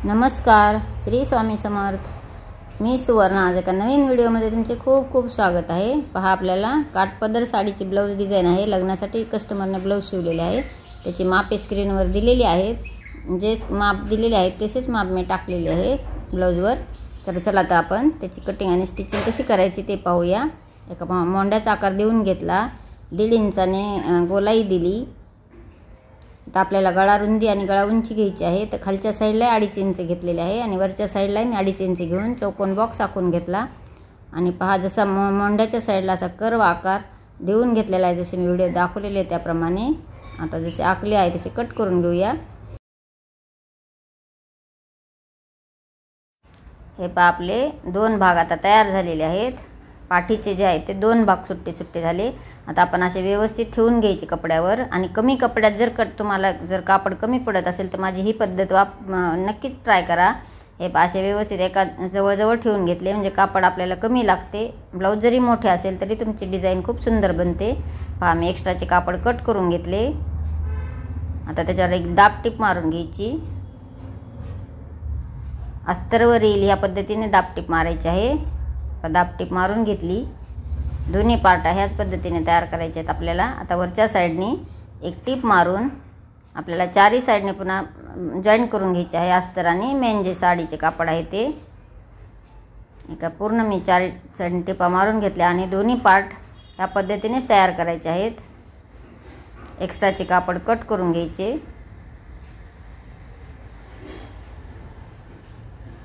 नमस्कार, श्री स्वामी समर्थ। मी सुवर्ण आज एका नवीन व्हिडिओमध्ये तुमचे खूप खूप स्वागत आहे। पहा, आपल्याला काठपदर साडीची ब्लाऊज डिझाइन आहे। लग्नासाठी कस्टमरने ब्लाऊज शिवलेले आहे। त्याची मापे स्क्रीनवर दिलेली आहेत। जे माप दिलेले आहेत तसेच माप मी टाकलेले आहे ब्लाऊजवर। तर चला आता आपण त्याची कटिंग आणि स्टिचिंग कशी करायची ते पाहूया। एका मोंड्याचा आकार देऊन घेतला, 1.5 इंचाने गोलाई दिली। तर आपल्याला गळा रुंदी आणि गळा उंची घ्यायची आहे। तर खालच्या साईडला 2.5 इंच घेतलेले आहे आणि वरच्या साईडला मी 2.5 इंच घेऊन चौकोन बॉक्स आखून घेतला। आणि पहा, जसा मोंड्याच्या साईडला असा कर्व आकार देऊन घेतलेला आहे, जसे मी व्हिडिओ दाखवलेले त्याप्रमाणे। आता जसे आखले आहे तसे कट करून घेऊया। हे पहा, आपले 2 भाग आता तयार झालेले आहेत। पाठीचे जे आहेत ते 2 भाग सुट्टे सुट्टे झाले। आता आपण असे व्यवस्थित ठेवून घ्यायचे कपड्यावर। आणि कमी कपड्यात जर तुम्हाला कापड कमी पडत असेल तर माझी ही पद्धत नक्कीच ट्राय करा। हे असे व्यवस्थित एका जवळजवळ ठेवून घेतले म्हणजे कापड आपल्याला कमी लागते। ब्लाऊज जरी मोठे असेल तरी तुमची डिझाइन खूप सुंदर बनते। पहा, मी एक्स्ट्राचे कापड कट करून घेतले। आता त्याच्यावर एक दाब टीप मारून घ्यायची। अस्तरवर येईल ह्या पद्धतीने दाब टीप मारायची आहे। दाब टीप मारून घेतली। दोन्ही पार्ट ह्याच पद्धतीने तयार करायचे आहेत आपल्याला। आता वरच्या साईडने एक टीप मारून आपल्याला चारही साईडने पुन्हा जॉईंट करून घ्यायचे आहे। अस्तर आणि मेन जे साडीचे कापड आहे ते एका पूर्ण मी 4 साईडने टिपा मारून घेतल्या आणि दोन्ही पार्ट ह्या पद्धतीनेच तयार करायचे आहेत। एक्स्ट्राचे कापड कट करून घ्यायचे।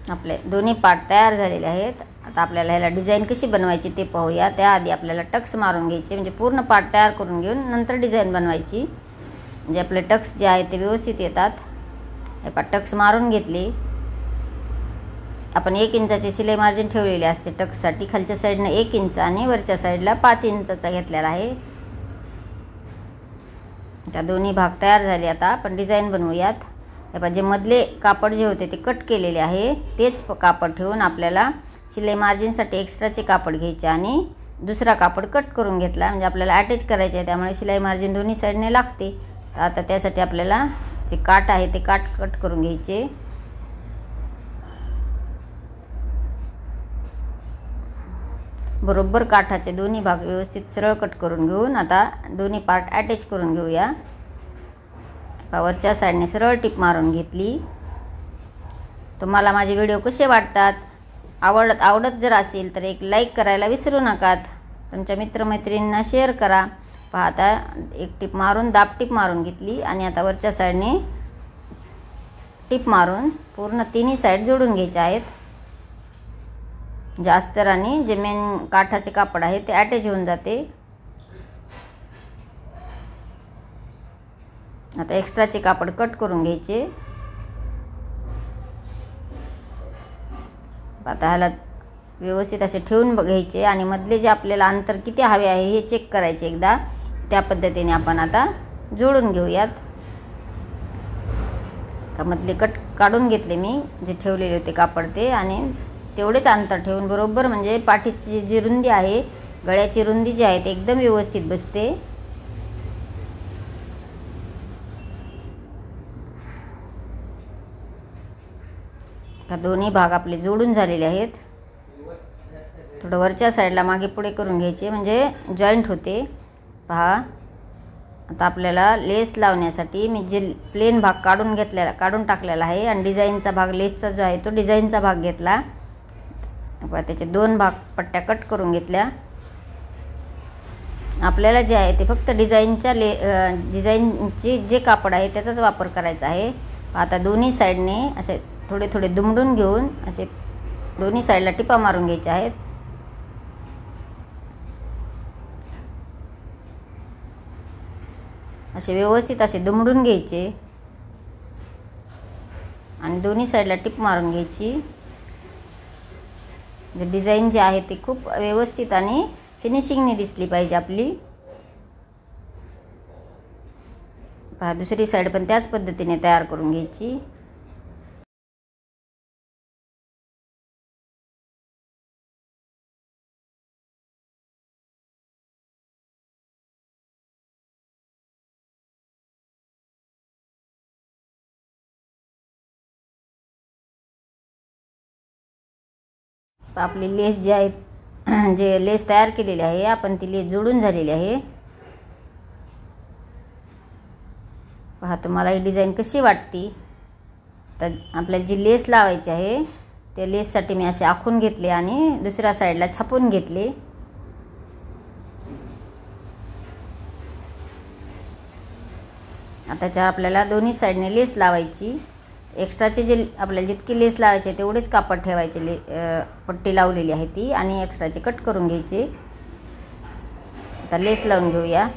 आपले दोन्ही पार्ट तयार झालेले आहेत। आता आपल्याला ह्याला डिझाइन कशी बनवायची ते पाहूया। त्याआधी आपल्याला टक्स मारून घ्यायचे, म्हणजे पूर्ण पार्ट तयार करून घेऊन नंतर डिझाइन बनवायची, म्हणजे आपले टक्स जे आहेत ते व्यवस्थित येतात। हे पहा, टक्स मारून घेतले। आपण 1 इंचाची शिलाई मार्जिन ठेवलेली असते टक्ससाठी। खालच्या साईडने 1 इंच आणि वरच्या साईडला 5 इंचाचा घेतलेला आहे। त्या दोन्ही भाग तयार झाले। आता आपण डिझाइन बनवूयात। हे पहा, जे मधले कापड जे होते ते कट केलेले आहे तेच कापड ठेवून आपल्याला शिलाई मार्जिनसाठी एक्स्ट्राचे कापड घ्यायचे आणि दुसरा कापड कट करून घेतला, म्हणजे आपल्याला अटॅच करायचे आहे, त्यामुळे शिलाई मार्जिन दोन्ही साईडने लागते। तर आता त्यासाठी आपल्याला जे काठ आहे ते काठ कट करून घ्यायचे। बरोबर काठाचे दोन्ही भाग व्यवस्थित सरळ कट करून घेऊन आता दोन्ही पार्ट अटॅच करून घेऊया। वरच्या साईडने सरळ टिप मारून घेतली। तुम्हाला माझे व्हिडिओ कसे वाटतात, आवडत जर असेल तर एक लाईक करायला विसरू नका। तुमच्या मित्रमैत्रिणींना शेअर करा। पहा, आता एक टिप मारून दाब टिप मारून घेतली आणि आता वरच्या साईडने टिप मारून पूर्ण तिन्ही साईड जोडून घ्यायचे आहेत। जे अस्तर आणि जे मेन काठाचे कापड आहे ते अटॅच होऊन जाते। आता एक्स्ट्राचे कापड कट करून घ्यायचे। आता ह्याला व्यवस्थित असे ठेवून घ्यायचे आणि मधले जे आपल्याला अंतर किती हवे आहे हे चेक करायचे एकदा। त्या पद्धतीने आपण आता जोडून घेऊयात। तर मधले कट काढून घेतले मी, जे ठेवलेले होते कापड ते, आणि तेवढेच अंतर ठेवून बरोबर, म्हणजे पाठीची जी रुंदी आहे, गळ्याची रुंदी जी आहे ते एकदम व्यवस्थित बसते। दोन्ही भाग आपले जोडून झालेले आहेत। थोडं वरच्या साईडला मागे पुढे करून घ्यायचे म्हणजे जॉईंट होते। पहा, आता आपल्याला लेस लावण्यासाठी मी जे प्लेन भाग काढून टाकलेला आहे आणि डिझाईनचा भाग, लेसचा जो आहे तो डिझाईनचा भाग घेतला। त्याचे 2 भाग पट्ट्या कट करून घेतल्या। आपल्याला जे आहे ते फक्त डिझाईनचे जे कापड आहे त्याचाच वापर करायचा आहे। आता दोन्ही साईडने असे थोडे थोडे दुमडून घेऊन असे दोन्ही साईडला टिपा मारून घ्यायच्या आहेत। असे व्यवस्थित असे दुमडून घ्यायचे आणि दोन्ही साईडला टिप मारून घ्यायची। जे डिझाईन जे आहे ते खूप व्यवस्थित आणि फिनिशिंगने दिसली पाहिजे आपली। पहा, दुसरी साईड पण त्याच पद्धतीने तयार करून घ्यायची। आपली लेस जी आहे, जे लेस तयार केलेली आहे आपण ती लेस जोडून झालेली आहे। पहा तुम्हाला ही डिझाइन कशी वाटती। तर आपल्याला जी लेस लावायची आहे त्या लेससाठी मी असे आखून घेतले आणि दुसऱ्या साईडला छापून घेतले। आता त्याच्या आपल्याला दोन्ही साईडने लेस लावायची। एक्स्ट्राचे जे आपल्याला जितकी लेस लावायची तेवढेच कापड ठेवायचे, पट्टी लावलेली आहे ती, आणि एक्स्ट्राचे कट करून घ्यायचे। आता लेस लावून घेऊया।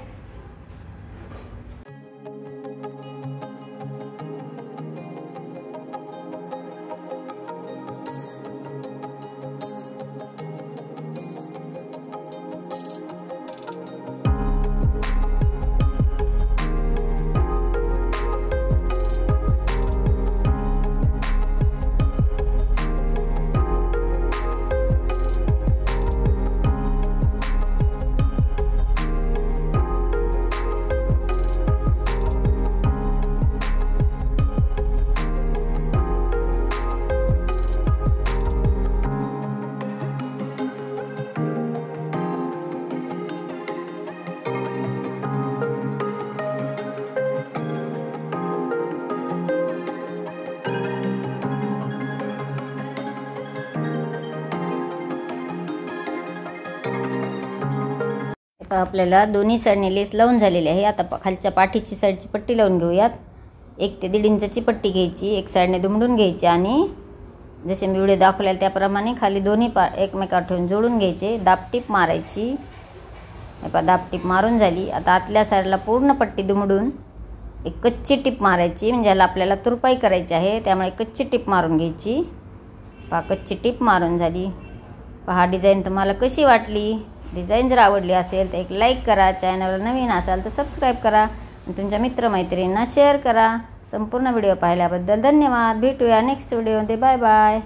आपल्याला दोन्ही साईडने लेस लावून झालेली आहे। आता खालच्या पाठीची साईडची पट्टी लावून घेऊयात। 1 ते 1.5 इंचाची पट्टी घ्यायची, एक साईडने दुमडून घ्यायची आणि जसे मी व्हिडिओ दाखवलेला त्याप्रमाणे खाली दोन्ही एकमेकावर ठेवून जोडून घ्यायचे। दाबटीप मारायची। दाबटीप मारून झाली। आता आतल्या साईडला पूर्ण पट्टी दुमडून एक कच्ची टिप मारायची, म्हणजे याला आपल्याला तुरपाई करायची आहे त्यामुळे कच्ची टिप मारून घ्यायची। पहा कच्ची टिप मारून झाली। पहा डिझाइन तुम्हाला कशी वाटली। डिझाइन जर आवडली असेल तर एक लाईक करा, चॅनलवर नवीन असाल तर सबस्क्राईब करा आणि तुमच्या मित्रमैत्रिणींना शेअर करा। संपूर्ण व्हिडिओ पाहिल्याबद्दल धन्यवाद। भेटूया नेक्स्ट व्हिडिओमध्ये। Bye bye.